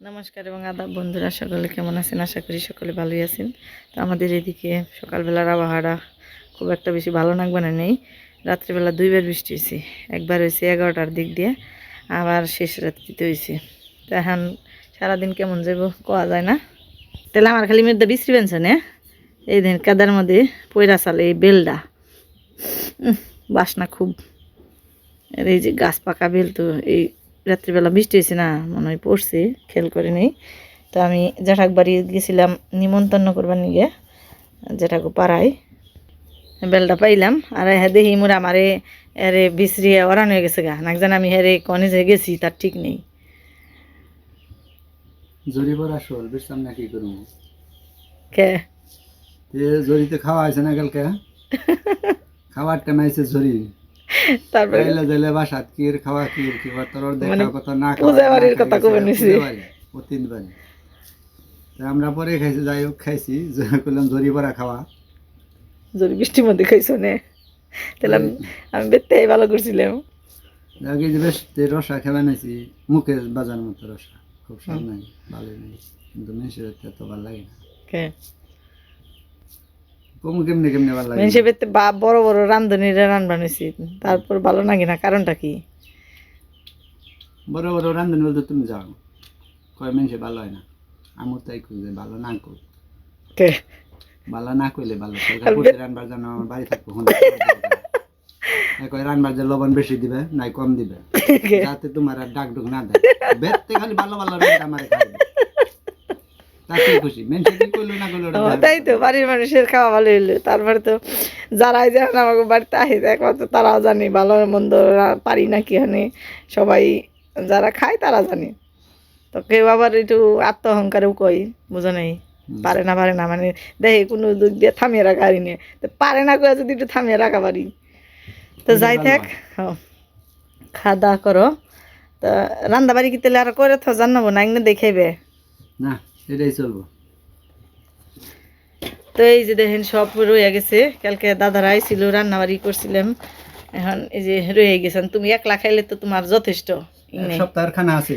নমস্কার এবং আদাব বন্ধুরা, সকলে কেমন আছেন? আশা করি সকলে ভালোই আছেন। তো আমাদের এদিকে সকালবেলার আবহাওয়াটা খুব একটা বেশি ভালো নাগবানে নেই। রাত্রিবেলা দুইবার বৃষ্টি হয়েছে, একবার হয়েছে 11টার দিক দিয়ে, আবার শেষ রাত্রিতে হয়েছে। তো এখন সারাদিন কেমন যাব কোয়া যায় না। তাহলে আমার খালি মেয়েদের বৃষ্টি পেনছে না, এই দিন কাদার মধ্যে পয়রা চালে এই বেলটা বাসনা খুব। আর এই যে গাছ পাকা বেল, তো এই রাত্রিবেলা বৃষ্টি হয়েছে না, মনে হয় পড়ছে, খেয়াল করে নেই। তো আমি জেঠাক বাড়ি গেছিলাম নিমন্ত্রণ করবার নিয়ে, জেঠাকু পাড়ায় বেলটা পাইলাম। আর হ্যাঁ দেখি মোরা আমারে এরে বিশ্রিয়ে ওরান হয়ে গেছে গা, না জানি আমি হেরে কনেজে গেছি তার ঠিক নেই। জরি পড়া শোল বেশাম না কি করব কে জরিতে খাওয়া আছে না কালকে খাবার টাইম আছে জরি তারপরে এলে জেলে বাসাত কির খাওয়া কির কি তোর দেখা কথা না পূজা বাড়ির কথা কবে নিছি ও তিনবার আমরা পরে খাইছি, যাই হোক খাইছি, করলাম জরি পড়া খাওয়া জরি বৃষ্টির মধ্যে খাইছো নে, তাহলে আমি বেতে ভালো করছিলাম। আগে যে বেশ রসা খাওয়া নাইছি, মুখে বাজার মতো রসা, খুব স্বাদ নাই, ভালো নাই, কিন্তু মেশে এত ভালো লাগে না। কে কম কেমনে কেমনে ভালো লাগে মেশে বেতে বড় বড় রান্ধনিরা রান্না নিছি, তারপর ভালো লাগে না, কারণটা কি? বড় বড় রান্ধনি বলতে তুমি যাও কয় মেশে ভালো হয় না, আমার তাই খুঁজে ভালো না কর, কে ভালো না কইলে ভালো রান্নার জন্য আমার বাড়ি থাকবো কয় রান্নার যে লবণ বেশি দিবে নাই কম দিবে, যাতে তোমার আর ডাক ডুক না দেয়, বেতে খালি ভালো ভালো রান্না আমার খাইবে, তাতে খুশি। মেনসে কি কইলো না কইলো তাই তো, বাড়ির মানুষের খাওয়া ভালো হইলো। তারপরে তো যারাই যেন আমাকে বাড়িতে আসে একমাত্র তারাও জানি ভালো মন্দ পারি না কি হানি, সবাই যারা খায় তারা জানে। তো কেউ আবার একটু আত্ম অহংকারেও কই, বুঝো নাই, পারে না মানে দেখে কোনো দিক দিয়ে থামিয়ে রাখা হারি নে, তো পারে না করে যদি একটু থামিয়ে রাখা পারি। তো যাই থাক, খাওয়া দাওয়া করো। তা রান্না বাড়ি কি তাহলে আর করে তো জানাবো না, একদিন দেখাইবে না, এটাই চলবো। তো এই যে দেখেন সব রয়ে গেছে, কালকে দাদারা আইছিল রান্না বাড়ি করছিলাম, এখন এই যে রয়ে গেছেন। তুমি একলা খাইলে তো তোমার যথেষ্ট, এক সপ্তাহের খানা আছে।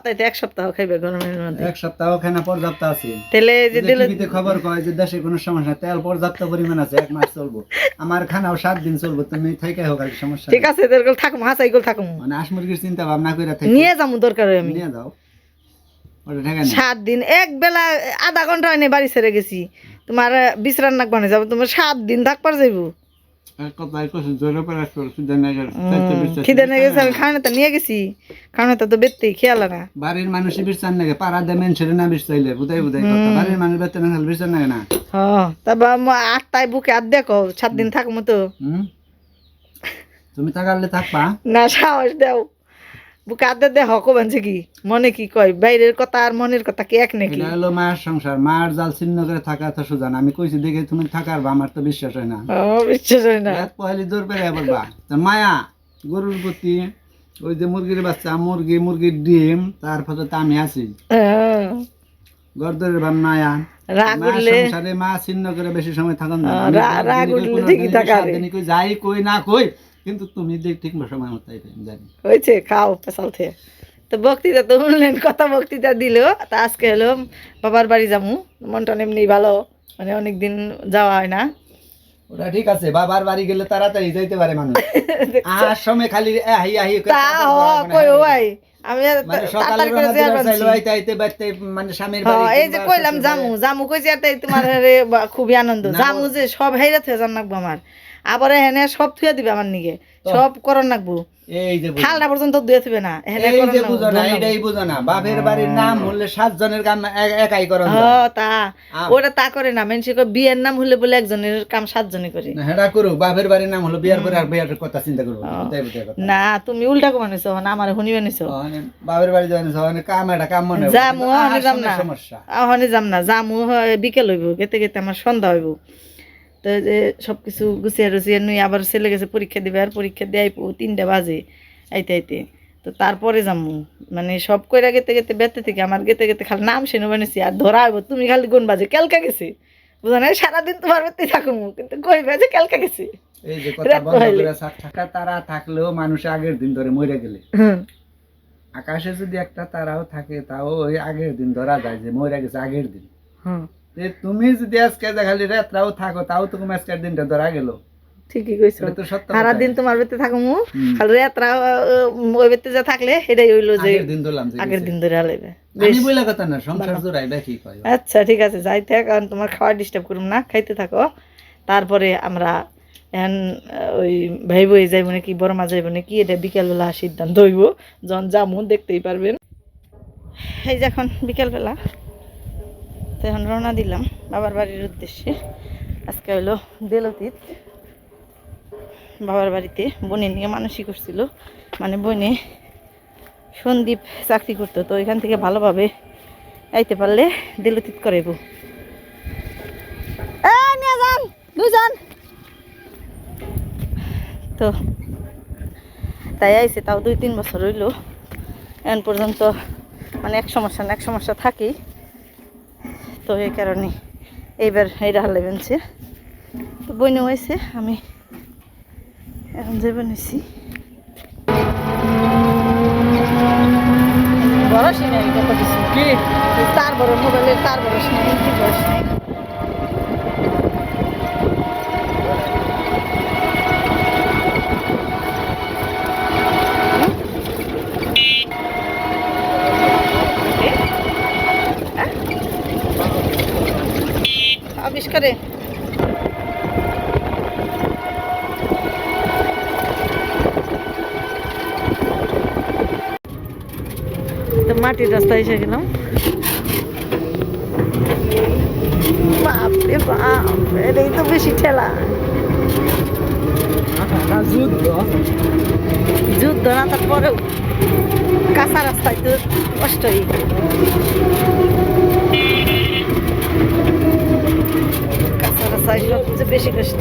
তাই তো এক সপ্তাহ খাইবে গরমের মধ্যে, এক সপ্তাহ খানা পর্যাপ্ত আছে। তাহলে যে দিলে টিভিতে খবর কয় যে দেশে কোনো সমস্যা, তেল পর্যাপ্ত পরিমাণ আছে, 1 মাস চলবো। আমার খানাও 7 দিন চলবো, তুমি থেকে হোক আর সমস্যা ঠিক আছে, দরকার থাকুম, হাসাই গোল থাকুম, মানে হাঁস মুরগির চিন্তা ভাবনা করে থাকি, নিয়ে যাবো দরকার হয় আমি নিয়ে যাও, ওটা ঠেকা না। 7 দিন এক বেলা আধা ঘন্টা হয়নি বাড়ি ছেড়ে গেছি, তোমার বিশ্রাম নাক বানিয়ে যাবো, তোমার 7 দিন থাকবার যাইবো। খিদে নিয়ে গেছে, আমি খাওয়ানোটা নিয়ে গেছি, খাওয়ানোটা তো বেতেই খেয়াল না। বাড়ির মানুষই বিচার নাগে, পাড়া দে মেনছেরে না বিচাইলে বুঝাই বুঝাই কথা, বাড়ির মানুষ বেতে না বিচার নাগে না। তারপর 8টায় বুকে আর দেখো 7 দিন থাকবো তো। তুমি থাকালে থাকবা না, সাহস দাও, বুকে আদে দেখো কবেনছে কি মনে কি কয়, বাইরের কথা আর মনের কথা কি এক নাকি? এটা হলো মায়ের সংসার, মায়ের জাল ছিন্ন করে থাকা তো সোজা না। আমি কইছি দেখে তুমি থাকার বা, আমার তো বিশ্বাস হয় না। বিশ্বাস হয় না, পহেলি দৌড় পেরে বলবা মায়া গরুর প্রতি, ওই যে মুরগির বাচ্চা, মুরগির ডিম, তারপরে তো আমি আছি গর্দরের ভাব মায়া। রাগ উঠলে সংসারে মা ছিন্ন করে বেশি সময় থাকুন না, রাগ উঠলে ঠিকই থাকা যাই কই না কই, কিন্তু তুমি দেখ ঠিক সময় মতো জানি হয়েছে খাও পেশাল থেকে। তো বক্তৃতা তো শুনলেন, কথা বক্তৃতা দিল। তা আজকে হলো বাবার বাড়ি যাবো, মনটা এমনি ভালো, মানে অনেকদিন যাওয়া হয় না। ওটা ঠিক আছে, বাবার বাড়ি গেলে তাড়াতাড়ি যাইতে পারে মানুষ, আর সময় খালি আহি আহি তা কই ভাই আমি মানে সকালে মানে স্বামীর বাড়ি, এই যে কইলাম জামু কইছি আর তোমার খুবই আনন্দ জামু যে সব হেরা থুয়ে জান নাকবো আমার, আবার এখানে সব থুয়ে দিবে আমার নিকে, সব করন নাকবো, এই যে ঠালটা পর্যন্ত ধুয়ে থুবে না, এই যে বুঝো না, এটাই বুঝো না, বাপের বাড়ির নাম হলে 7 জনের কাম একাই করন। তা ওটা তা করে না, মেনসি বিয়ের নাম হলে বলে একজনের কাম 7 জনে করে, হেডা করুক, বাপের বাড়ির নাম হলো বিয়ার পরে আর বিয়ার কথা চিন্তা করবো না। তুমি উল্টা কমানিছো না, আমার শুনিবে নিছো, বাপের বাড়ি যাবেন কাম, এটা কাম মনে যামু হনে যাম না, হনে যাম না, যামু বিকেল হইব, গেতে গেতে আমার সন্ধ্যা হইব। তো যে সবকিছু গুছিয়ে টুছিয়ে নুই, আবার ছেলে গেছে পরীক্ষা দিবে, আর পরীক্ষা দিয়ে আইপো 3টা বাজে আইতে আইতে, তো তারপরে যামু, মানে সব কইরা গেতে গেতে বেতে থেকে আমার গেতে গেতে খালি নাম শুনে বানিয়েছি, আর ধরা হইব তুমি খালি কোন বাজে কেলকা গেছে, বুঝা নাই, সারাদিন তোমার বেতে থাকুম কিন্তু কই বাজে কেলকা গেছে। এই যে কথা বন্ধ করে থাকা তারা থাকলেও মানুষ আগের দিন ধরে মরে গেলে, আকাশে যদি একটা তারাও থাকে তাও ওই আগের দিন ধরা যায় যে মরে গেছে আগের দিন। হুম, যে তুমি যদি আজকে খালি রাত্রাও থাকো তাও তো তুমি আজকের দিনটা ধরা গেল। ঠিকই কইছো। এটা তো সত্য সারা কথা। দিন তোমার বেতে থাকো মু, হুম। খালি রাত্রা ওই বেতে যা থাকলে সেটাই হইলো যে আগের দিন ধরলাম যে আগের গেছে। দিন ধরে আলাইবে। আমি বইলা কথা না, সংসার জোড়াইবে কি কয়। আচ্ছা ঠিক আছে, যাই থাক, কারণ তোমার খাওয়া ডিস্টার্ব করুম না, খাইতে থাকো। তারপরে আমরা এখন ওই ভাই বই যাইব নাকি বড় মা যাইব নাকি এটা বিকেলবেলা সিদ্ধান্ত হইব, যখন যামু দেখতেই পারবেন। এই যে এখন বিকেলবেলা, তো এখন রওনা দিলাম বাবার বাড়ির উদ্দেশ্যে। আজকে হইলো দেলতিত, বাবার বাড়িতে বোনের নিয়ে মানসিক করছিল, মানে বোনে সন্দীপ চাকরি করতো, তো এখান থেকে ভালোভাবে আইতে পারলে দেলতিত করাইব। নিয়ে যান দুজন, তো তাই আইসে, তাও 2-3 বছর হইল এখন পর্যন্ত, মানে এক সমস্যা না এক সমস্যা থাকেই, তো এই কারণে এইবার এইটা হালে বেনছে। তো বইনে হয়েছে, আমি এখন যে বানিয়েছি বরস নাই, কত কিছু কি তার বড় মোবাইলের তার বরস নাই, কি বরস নাই। আবিষ্কারে তো মাটির রাস্তায় এসে গেলাম। বাপরে বাপ, এটাই তো বেশি ঠেলা। যুদ্ধ না, তারপরেও কাঁচা রাস্তায় তো কষ্টই। কাঁচা রাস্তায় সবচেয়ে বেশি কষ্ট।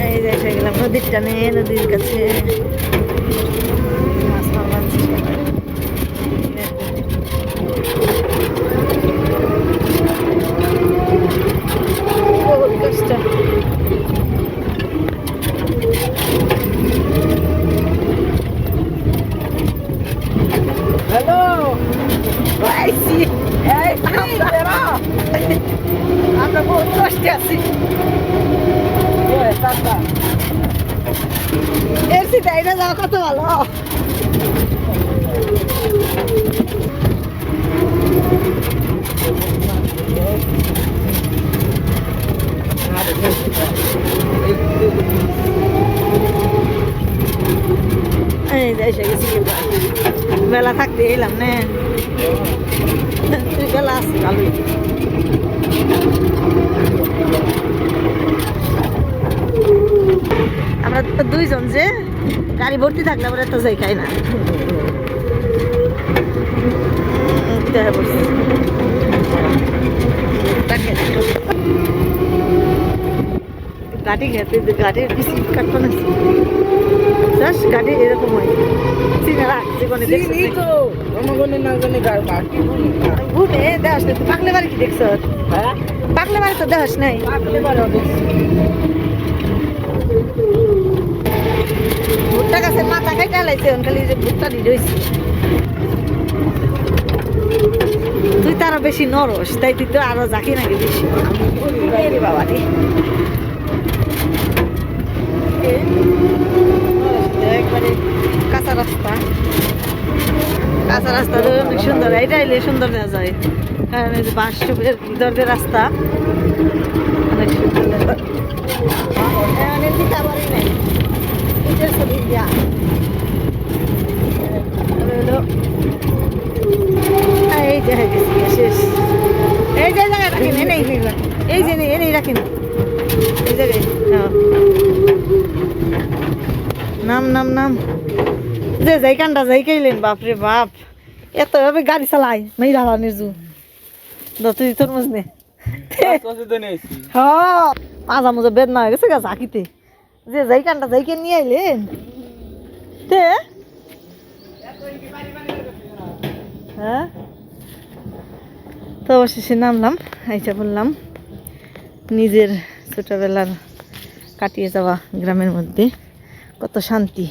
এই যে এসে গেলাম নদীর টানে, নদীর কাছে মাছ মারছি সবাই। বহুত কষ্ট। হ্যালো, আইসি, আমরা বহুত কষ্টে আছি। এর সিটাই না যাওয়া কত ভালো। এই যে এসে গেছি, বেলা থাকতে এলাম না, তুই বেলা আসি ভালোই। আমরা তো 2 জন, যে গাড়ি ভর্তি থাকলে আমরা তো যাই খাই না। গাড়ি খেতে, গাড়ির বেশি কাটতো না, জাস্ট গাড়ি এরকম হয় চিনে রাখ জীবনে ঘুরে দেখাস নাই। তুই পাকলে বাড়ি কি দেখছ? পাকলে বাড়ি তো দেখাস নাই। ভুট্টা গাছের মাথা খাইতে লাইছে, খালি যে ভুট্টা দিয়ে রয়েছে। তুই তো আরো বেশি নরস, তাই তুই তো আরো জাকি নাকি বেশি। বাবা রে, একবারে কাঁচা রাস্তা, কাঁচা রাস্তা অনেক সুন্দর। এটা এলে সুন্দর দেখা যায়, কারণ এই যে বাঁশ ভিতর দিয়ে রাস্তা অনেক সুন্দর দেখা যায়। এই যে শেষ, এই যে জায়গায় রাখেন, এনেই এই যে এনেই রাখেন এই জায়গায়। নাম নাম নাম, যে যাই কান্ডা যাই খাইলেন, বাপরে বাপ, এত ভাবে গাড়ি চালাই মাই রালা নিজু। তুই তোর মজ নে, মাজা মজা বেদনা হয়ে গেছে গা ঝাঁকিতে, যে যাই কান্ডা যাই কে নিয়ে আইলেন। হ্যাঁ, তো অবশেষে নামলাম, আইসা বললাম নিজের ছোটবেলার কাটিয়ে যাওয়া গ্রামের মধ্যে কত শান্তি।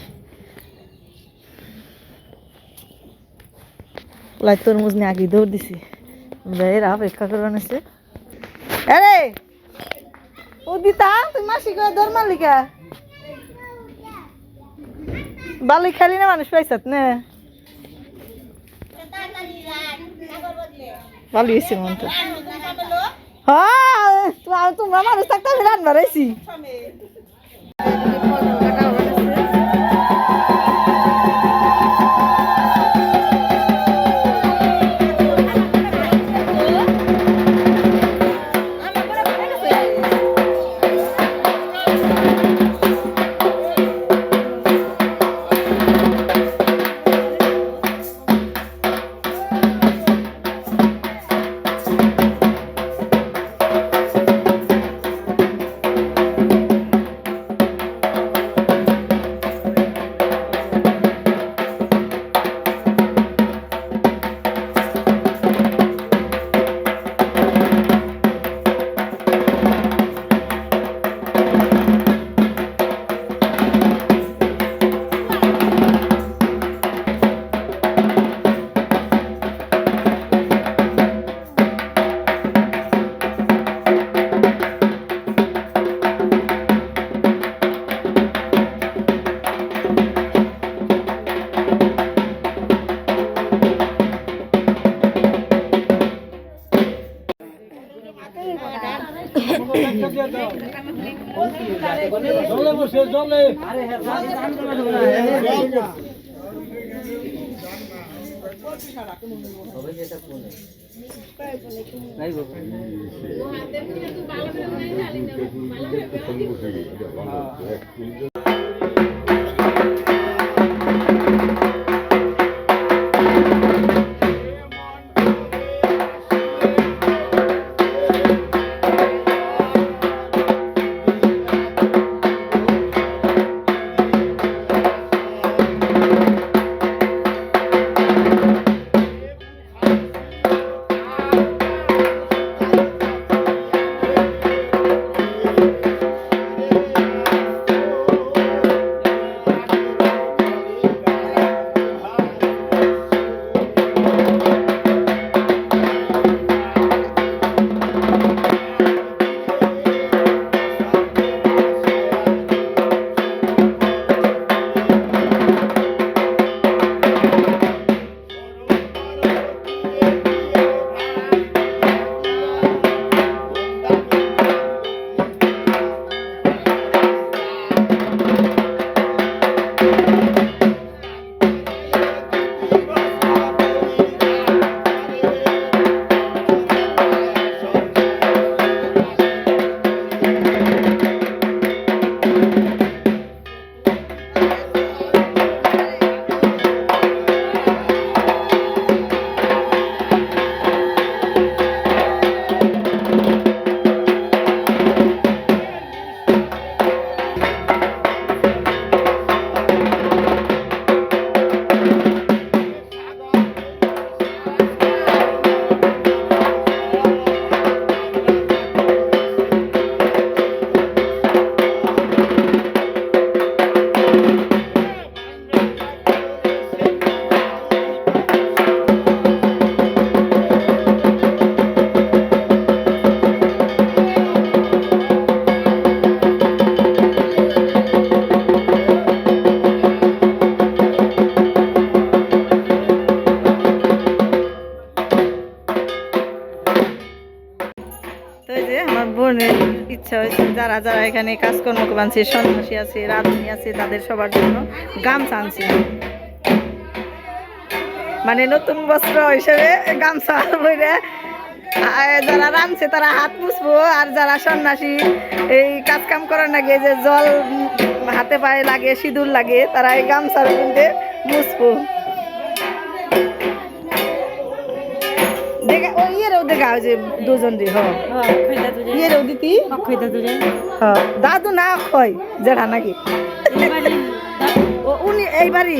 লাই তরমুজ নিয়ে আগে দৌড় দিছি এরা অপেক্ষা করে বানাইছে আরে ও দিতা তুই মাসি করে দৌড় মালিকা বালি খালি না মানুষ পাইছত না ভালো হয়েছে মন তো হ্যাঁ তোমরা মানুষ থাকতে আমি রান্না রাইছি বোনের ইচ্ছা হয়েছে যারা যারা এখানে কাজকর্ম বানছে সন্ন্যাসী আছে রাধুনী আছে তাদের সবার জন্য গামছা আনছি মানে নতুন বস্ত্র হিসেবে গামছা বইরে যারা রাঁধছে তারা হাত মুছবো আর যারা সন্ন্যাসী এই কাজ কাম করার লাগে যে জল হাতে পায়ে লাগে সিঁদুর লাগে তারা এই গামছার মধ্যে মুছবো দেখা ও ইয়েরও দেখা ওই যে দুজন রে ইয়েরও দিতি দাদু না হয় জেঠা নাকি ও উনি এইবারই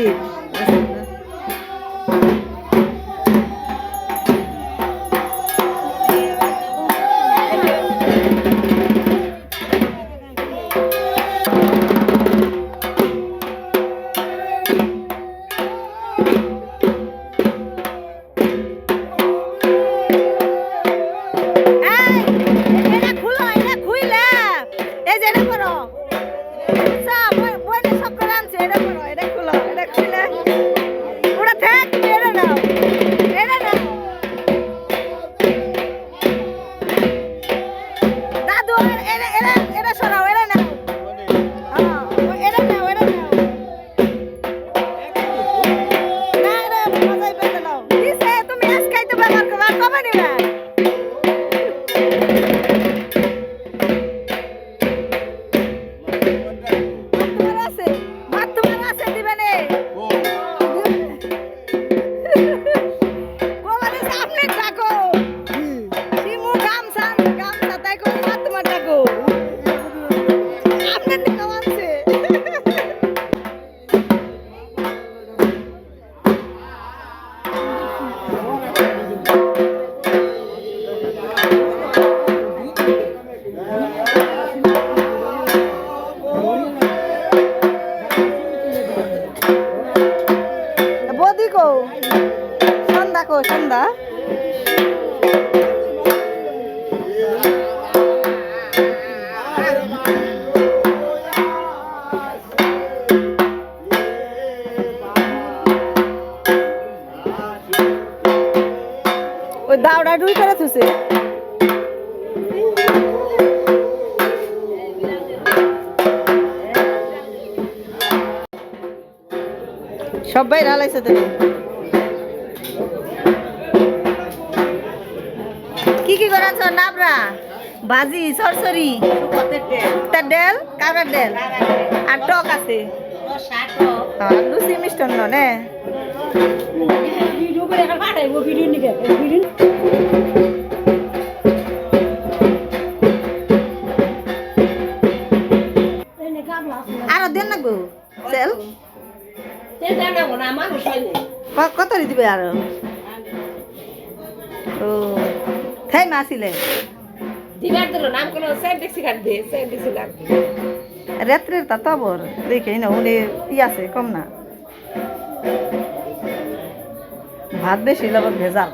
আমার কবার কবে নিবেন তোমার আছে ভাত তোমার আছে দিবেন কবারে সামনে ডাকো শিমু গামছা গামছা তাই কো ভাত তোমার ডাকো আপনার টাকা আছে বদি কো সন্ধ্যা কো সন্ধ্যা ওই দাওড়া ডুই করে থুছে সবাই ঢালাইছে তুমি কি কি করেছ নাবরা ভাজি সরসরি তার ডেল কাবের ডেল আর টক আছে লুচি মিষ্টান্ন নে আরো দেন না গো সেল কত দিবে আরো ও থাই মাসিলে দিবার দিল নাম কোনো সেট দেখছি কাট দে সেট দেখছি লাগবে রাত্রের তা তবর দেখে না ওলে ই আছে কম না ভাত বেশি হলে আবার ভেজাল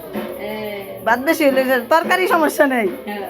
ভাত বেশি হলে তরকারি সমস্যা নেই হ্যাঁ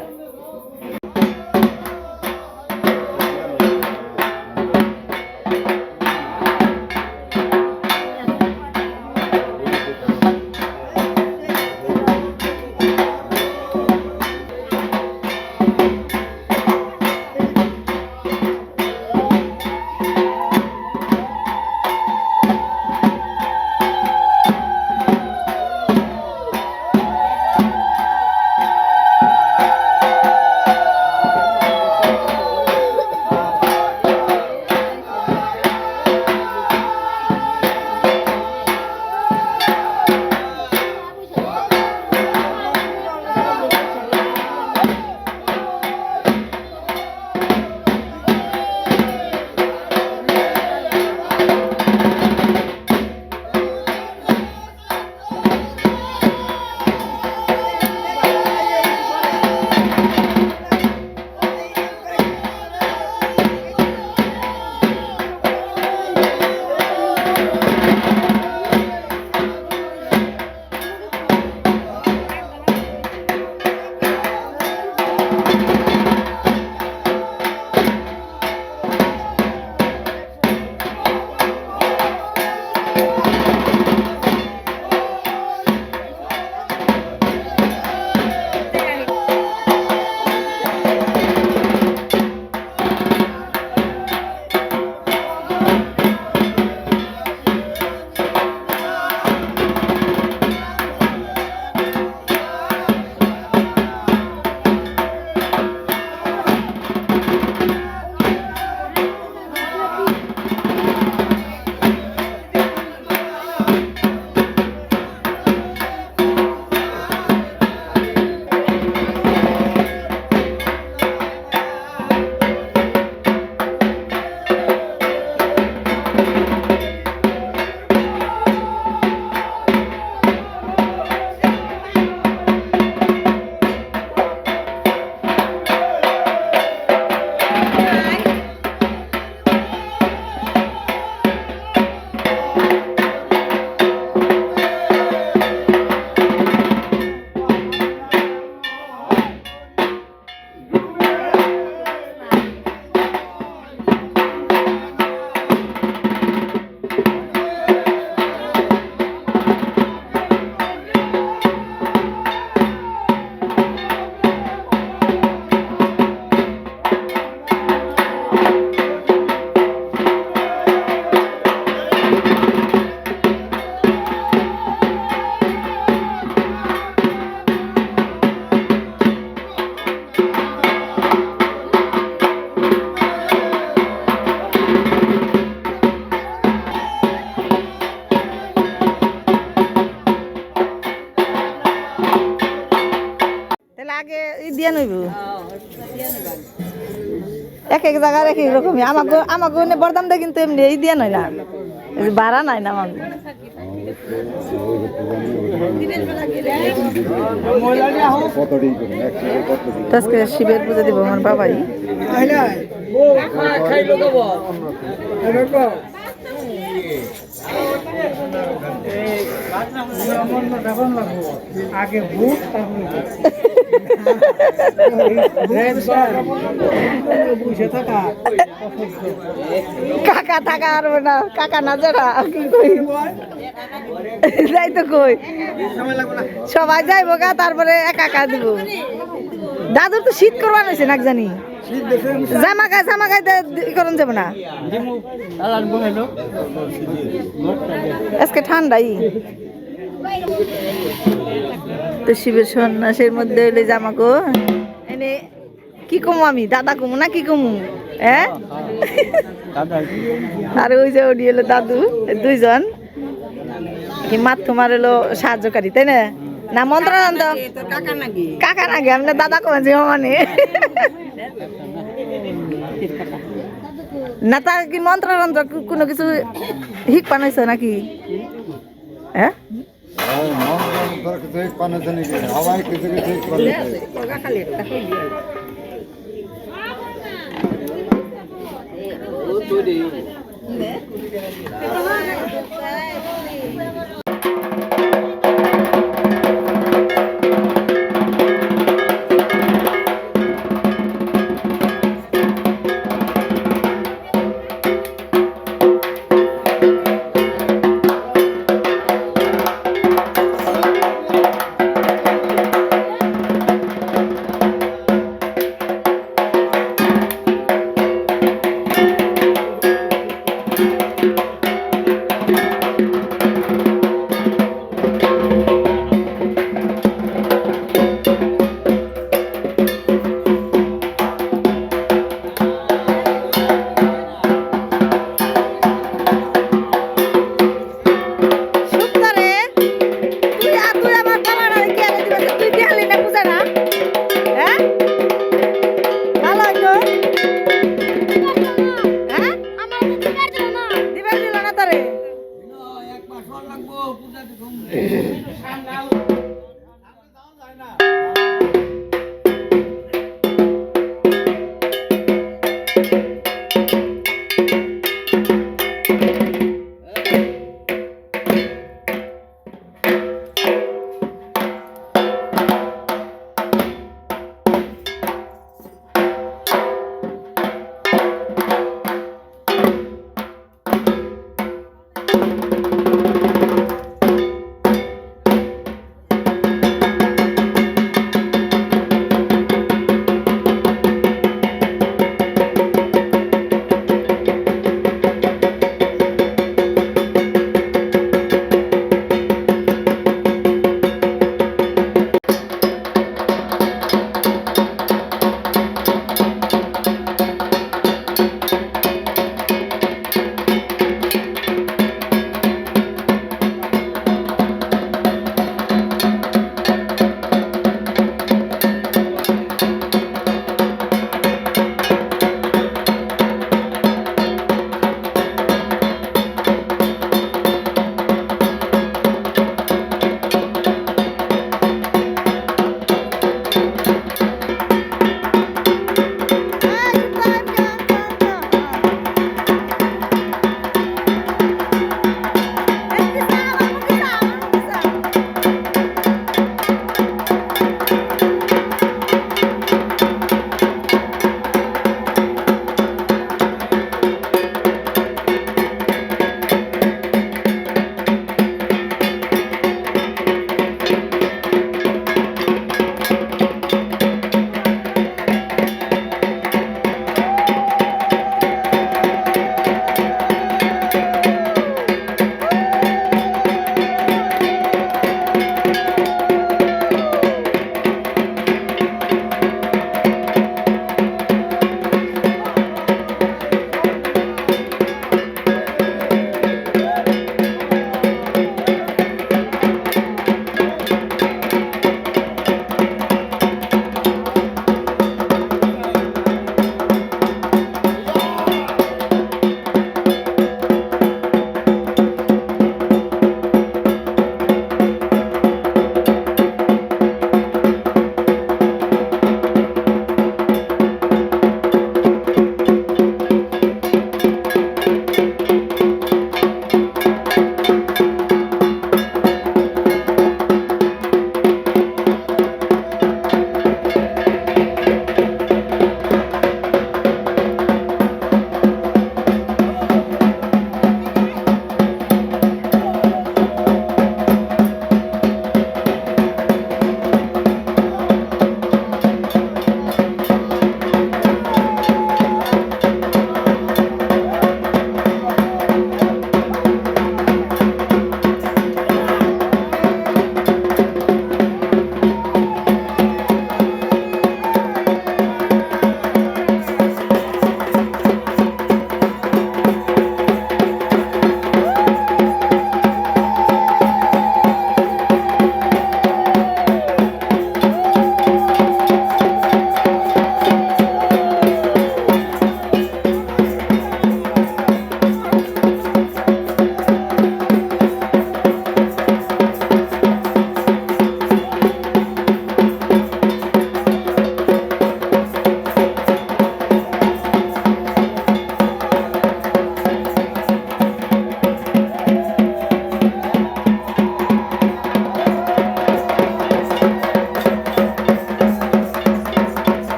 আগে দিয়ে নইব এক এক জায়গার এক এক রকমই আমাকে বরদাম দেয় কিন্তু এমনি এই দিয়ে নয় না এই যে ভাড়া নাই না আমাকে তো আজকে শিবের পুজো দিব আমার বাবাই আগে ভূত বুঝে থাকা কাকা থাকা আর না কাকা না যারা কি কই যাই তো কই সবাই যাইব গা তারপরে একা একা দিব দাদুর তো শীত করবার হয়েছে না জানি জামা গায়ে করুন যাব না আজকে ঠান্ডাই তো শিবের সন্ন্যাসের মধ্যে হইলে জামা গো এনে কি কমু আমি দাদা কমু না কি কমু হ্যাঁ আর ওই যে ওডি হলো দাদু দুইজন কি মাত তোমার হলো সাহায্যকারী তাই না না মন্ত্রানন্দ কাকা নাকি আমি দাদা কমেছি মানে না তার কি মন্ত্রানন্দ কোনো কিছু হিক পানাইছো নাকি হ্যাঁ